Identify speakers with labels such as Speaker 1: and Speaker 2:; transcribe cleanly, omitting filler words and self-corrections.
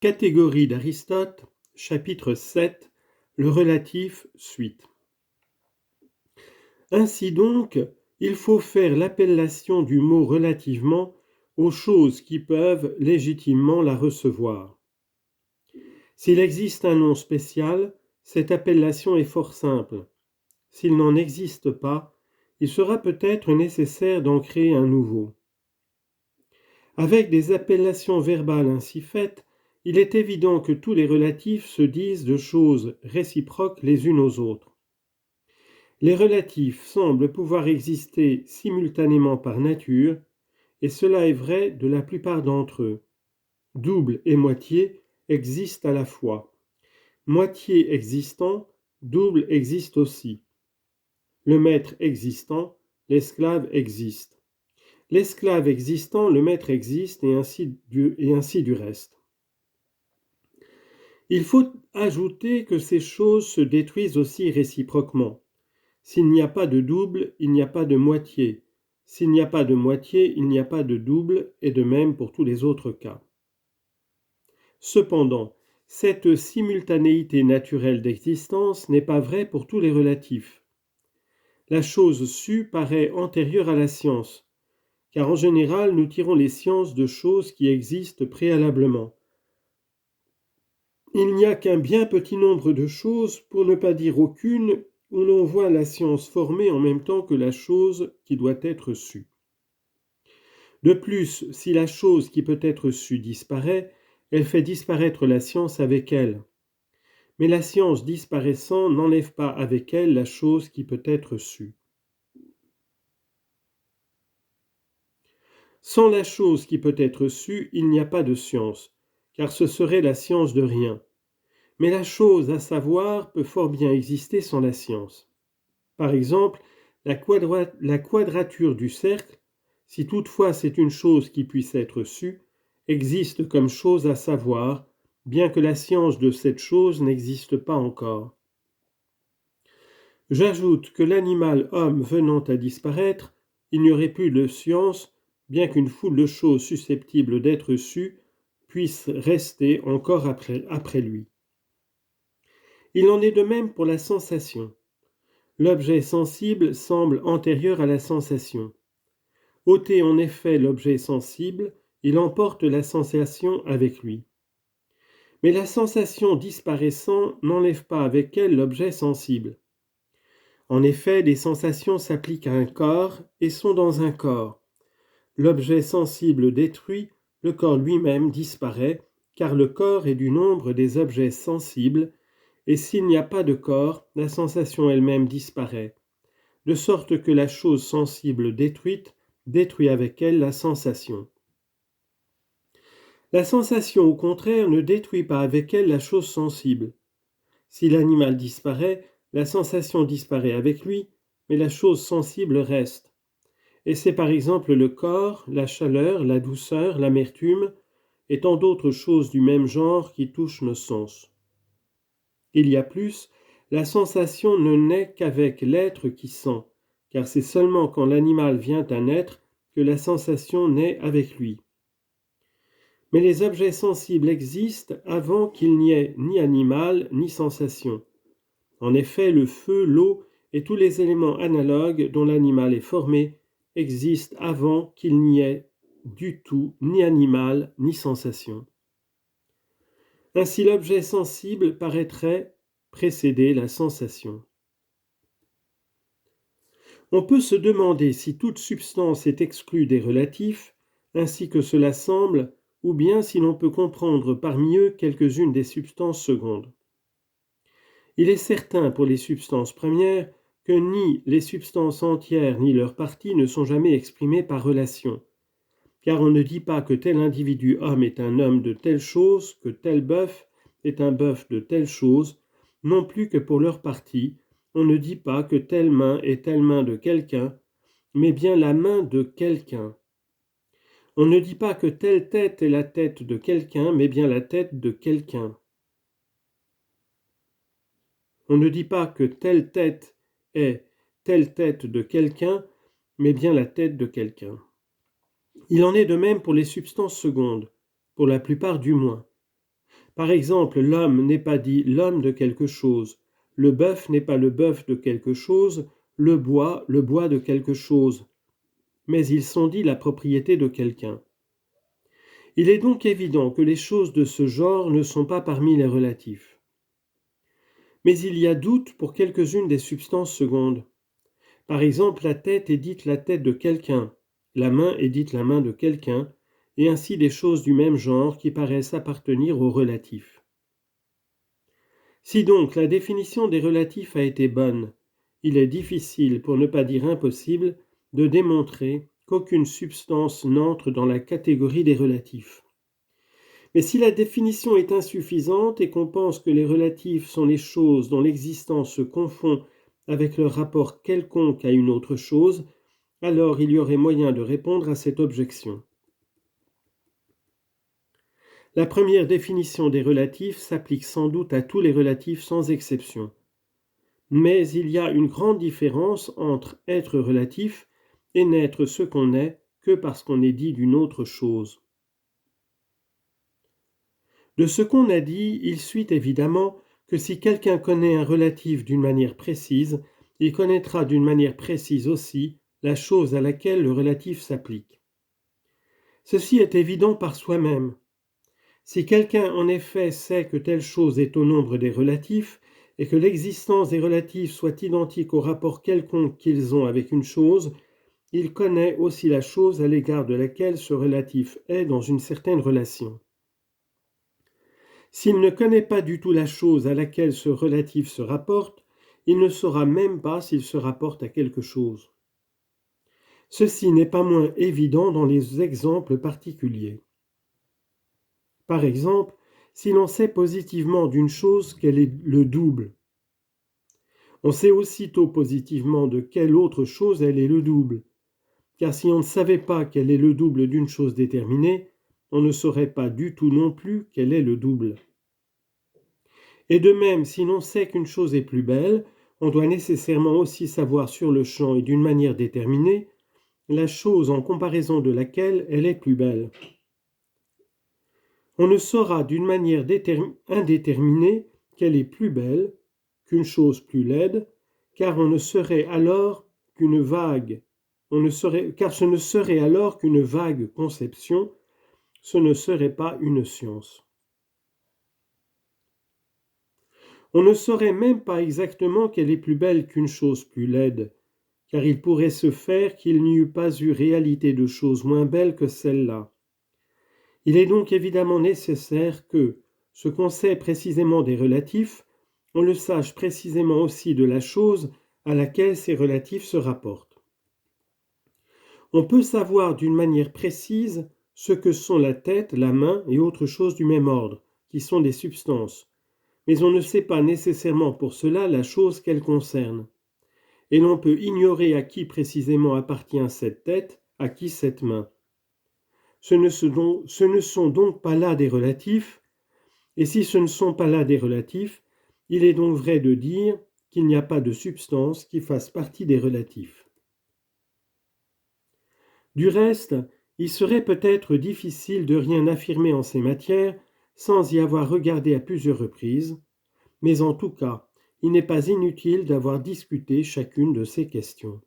Speaker 1: Catégorie d'Aristote, chapitre 7, le relatif, suite. Ainsi donc, il faut faire l'appellation du mot relativement aux choses qui peuvent légitimement la recevoir. S'il existe un nom spécial, cette appellation est fort simple. S'il n'en existe pas, il sera peut-être nécessaire d'en créer un nouveau. Avec des appellations verbales ainsi faites, il est évident que tous les relatifs se disent de choses réciproques les unes aux autres. Les relatifs semblent pouvoir exister simultanément par nature, et cela est vrai de la plupart d'entre eux. Double et moitié existent à la fois. Moitié existant, double existe aussi. Le maître existant, l'esclave existe. L'esclave existant, le maître existe, et ainsi du reste. Il faut ajouter que ces choses se détruisent aussi réciproquement. S'il n'y a pas de double, il n'y a pas de moitié. S'il n'y a pas de moitié, il n'y a pas de double, et de même pour tous les autres cas. Cependant, cette simultanéité naturelle d'existence n'est pas vraie pour tous les relatifs. La chose sue paraît antérieure à la science, car en général nous tirons les sciences de choses qui existent préalablement. Il n'y a qu'un bien petit nombre de choses, pour ne pas dire aucune, où l'on voit la science formée en même temps que la chose qui doit être sue. De plus, si la chose qui peut être sue disparaît, elle fait disparaître la science avec elle. Mais la science disparaissant n'enlève pas avec elle la chose qui peut être sue. Sans la chose qui peut être sue, il n'y a pas de science, car ce serait la science de rien. Mais la chose à savoir peut fort bien exister sans la science. Par exemple, la quadrature du cercle, si toutefois c'est une chose qui puisse être sue, existe comme chose à savoir, bien que la science de cette chose n'existe pas encore. J'ajoute que l'animal homme venant à disparaître, il n'y aurait plus de science, bien qu'une foule de choses susceptibles d'être sues puissent rester encore après lui. Il en est de même pour la sensation. L'objet sensible semble antérieur à la sensation. Ôter en effet l'objet sensible, il emporte la sensation avec lui. Mais la sensation disparaissant n'enlève pas avec elle l'objet sensible. En effet, les sensations s'appliquent à un corps et sont dans un corps. L'objet sensible détruit, le corps lui-même disparaît, car le corps est du nombre des objets sensibles, et s'il n'y a pas de corps, la sensation elle-même disparaît, de sorte que la chose sensible détruite détruit avec elle la sensation. La sensation, au contraire, ne détruit pas avec elle la chose sensible. Si l'animal disparaît, la sensation disparaît avec lui, mais la chose sensible reste. Et c'est par exemple le corps, la chaleur, la douceur, l'amertume, et tant d'autres choses du même genre qui touchent nos sens. Il y a plus, la sensation ne naît qu'avec l'être qui sent, car c'est seulement quand l'animal vient à naître que la sensation naît avec lui. Mais les objets sensibles existent avant qu'il n'y ait ni animal ni sensation. En effet, le feu, l'eau et tous les éléments analogues dont l'animal est formé existent avant qu'il n'y ait du tout ni animal ni sensation. Ainsi l'objet sensible paraîtrait précéder la sensation. On peut se demander si toute substance est exclue des relatifs, ainsi que cela semble, ou bien si l'on peut comprendre parmi eux quelques-unes des substances secondes. Il est certain pour les substances premières que ni les substances entières ni leurs parties ne sont jamais exprimées par relation, car on ne dit pas que tel individu homme est un homme de telle chose, que tel bœuf est un bœuf de telle chose, non plus que pour leurs parties, on ne dit pas que telle main est telle main de quelqu'un, mais bien la main de quelqu'un. On ne dit pas que telle tête est la tête de quelqu'un, mais bien la tête de quelqu'un. On ne dit pas que telle tête est telle tête de quelqu'un, mais bien la tête de quelqu'un. Il en est de même pour les substances secondes, pour la plupart du moins. Par exemple, l'homme n'est pas dit l'homme de quelque chose, le bœuf n'est pas le bœuf de quelque chose, le bois de quelque chose, mais ils sont dits la propriété de quelqu'un. Il est donc évident que les choses de ce genre ne sont pas parmi les relatifs. Mais il y a doute pour quelques-unes des substances secondes. Par exemple, la tête est dite la tête de quelqu'un, la main est dite la main de quelqu'un, et ainsi des choses du même genre qui paraissent appartenir aux relatifs. Si donc la définition des relatifs a été bonne, il est difficile, pour ne pas dire impossible, de démontrer qu'aucune substance n'entre dans la catégorie des relatifs. Mais si la définition est insuffisante et qu'on pense que les relatifs sont les choses dont l'existence se confond avec leur rapport quelconque à une autre chose, alors il y aurait moyen de répondre à cette objection. La première définition des relatifs s'applique sans doute à tous les relatifs sans exception. Mais il y a une grande différence entre être relatif et n'être ce qu'on n'est que parce qu'on est dit d'une autre chose. De ce qu'on a dit, il suit évidemment que si quelqu'un connaît un relatif d'une manière précise, il connaîtra d'une manière précise aussi la chose à laquelle le relatif s'applique. Ceci est évident par soi-même. Si quelqu'un en effet sait que telle chose est au nombre des relatifs, et que l'existence des relatifs soit identique au rapport quelconque qu'ils ont avec une chose, il connaît aussi la chose à l'égard de laquelle ce relatif est dans une certaine relation. S'il ne connaît pas du tout la chose à laquelle ce relatif se rapporte, il ne saura même pas s'il se rapporte à quelque chose. Ceci n'est pas moins évident dans les exemples particuliers. Par exemple, si l'on sait positivement d'une chose qu'elle est le double, on sait aussitôt positivement de quelle autre chose elle est le double, car si on ne savait pas qu'elle est le double d'une chose déterminée, on ne saurait pas du tout non plus qu'elle est le double. Et de même, si l'on sait qu'une chose est plus belle, on doit nécessairement aussi savoir sur le champ et d'une manière déterminée la chose en comparaison de laquelle elle est plus belle. On ne saura d'une manière indéterminée qu'elle est plus belle qu'une chose plus laide, car on ne serait alors qu'une vague, car ce ne serait alors qu'une vague conception, ce ne serait pas une science. On ne saurait même pas exactement qu'elle est plus belle qu'une chose plus laide, car il pourrait se faire qu'il n'y eût pas eu réalité de choses moins belles que celle-là. Il est donc évidemment nécessaire que, ce qu'on sait précisément des relatifs, on le sache précisément aussi de la chose à laquelle ces relatifs se rapportent. On peut savoir d'une manière précise ce que sont la tête, la main et autres choses du même ordre, qui sont des substances, mais on ne sait pas nécessairement pour cela la chose qu'elles concernent. Et l'on peut ignorer à qui précisément appartient cette tête, à qui cette main. Ce ne sont donc pas là des relatifs, et si ce ne sont pas là des relatifs, il est donc vrai de dire qu'il n'y a pas de substance qui fasse partie des relatifs. Du reste, il serait peut-être difficile de rien affirmer en ces matières sans y avoir regardé à plusieurs reprises, mais en tout cas, il n'est pas inutile d'avoir discuté chacune de ces questions.